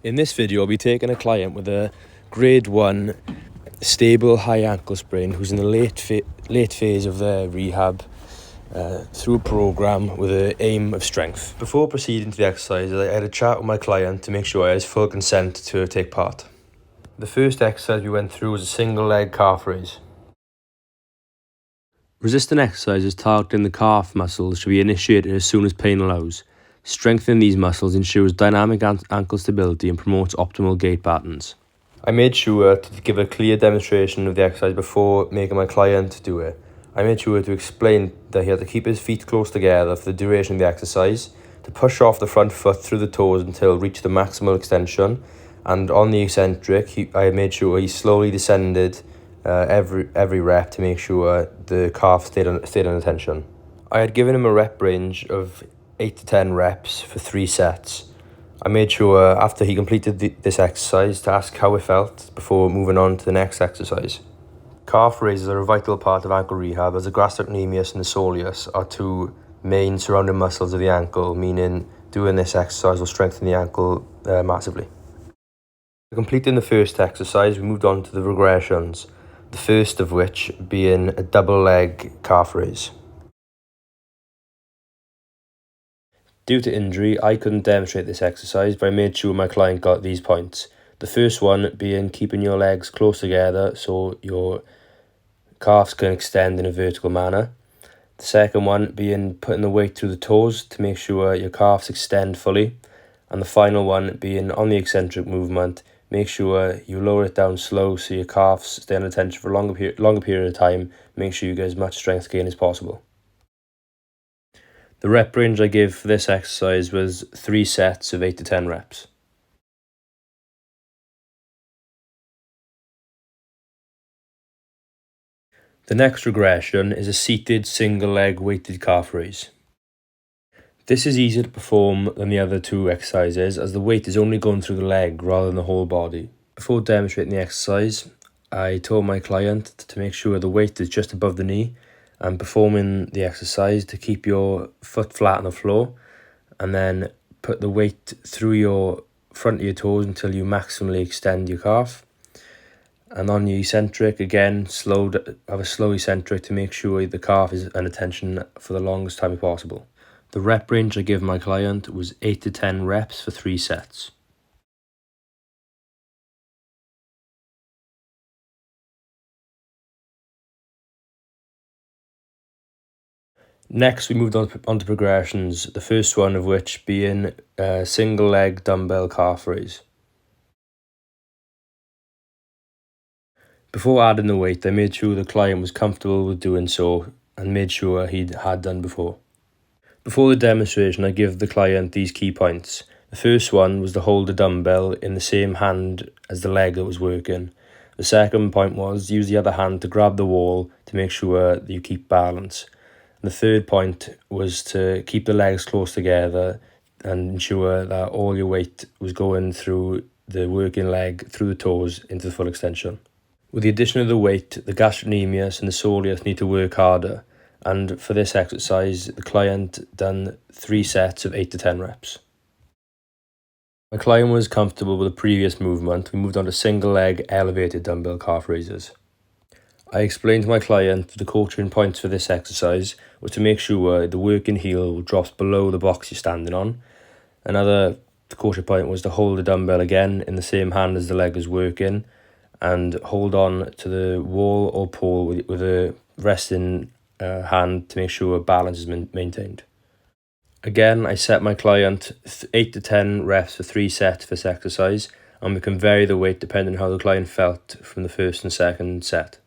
In this video, I'll be taking a client with a grade 1 stable high ankle sprain who's in the late phase of their rehab through a program with the aim of strength. Before proceeding to the exercise, I had a chat with my client to make sure I had full consent to take part. The first exercise we went through was a single leg calf raise. Resistant exercises targeting the calf muscles should be initiated as soon as pain allows. Strengthening these muscles ensures dynamic ankle stability and promotes optimal gait patterns. I made sure to give a clear demonstration of the exercise before making my client do it. I made sure to explain that he had to keep his feet close together for the duration of the exercise, to push off the front foot through the toes until it reached the maximal extension, and on the eccentric, I made sure he slowly descended every rep to make sure the calf stayed on tension. I had given him a rep range of 8 to 10 reps for 3 sets. I made sure after he completed this exercise to ask how it felt before moving on to the next exercise. Calf raises are a vital part of ankle rehab as the gastrocnemius and the soleus are two main surrounding muscles of the ankle, meaning doing this exercise will strengthen the ankle massively. Completing the first exercise, we moved on to the regressions, the first of which being a double leg calf raise. Due to injury, I couldn't demonstrate this exercise, but I made sure my client got these points. The first one being keeping your legs close together so your calves can extend in a vertical manner. The second one being putting the weight through the toes to make sure your calves extend fully. And the final one being on the eccentric movement, make sure you lower it down slow so your calves stay under tension for a longer period of time. Make sure you get as much strength gain as possible. The rep range I gave for this exercise was 3 sets of 8 to 10 reps. The next regression is a seated single leg weighted calf raise. This is easier to perform than the other 2 exercises as the weight is only going through the leg rather than the whole body. Before demonstrating the exercise, I told my client to make sure the weight is just above the knee and performing the exercise to keep your foot flat on the floor and then put the weight through your front of your toes until you maximally extend your calf. And on your eccentric, again, have a slow eccentric to make sure the calf is under tension for the longest time possible. The rep range I gave my client was 8 to 10 reps for 3 sets. Next, we moved on to progressions, the first one of which being a single leg dumbbell calf raise. Before adding the weight, I made sure the client was comfortable with doing so and made sure he had done before. Before the demonstration, I gave the client these key points. The first one was to hold the dumbbell in the same hand as the leg that was working. The second point was use the other hand to grab the wall to make sure that you keep balance. The third point was to keep the legs close together and ensure that all your weight was going through the working leg, through the toes, into the full extension. With the addition of the weight, the gastrocnemius and the soleus need to work harder. And for this exercise, the client done 3 sets of 8 to 10 reps. My client was comfortable with the previous movement. We moved on to single leg elevated dumbbell calf raises. I explained to my client the coaching points for this exercise was to make sure the working heel drops below the box you're standing on. Another coaching point was to hold the dumbbell again in the same hand as the leg is working and hold on to the wall or pole with a resting hand to make sure balance is maintained. Again, I set my client 8 to 10 reps for 3 sets for this exercise, and we can vary the weight depending on how the client felt from the first and second set.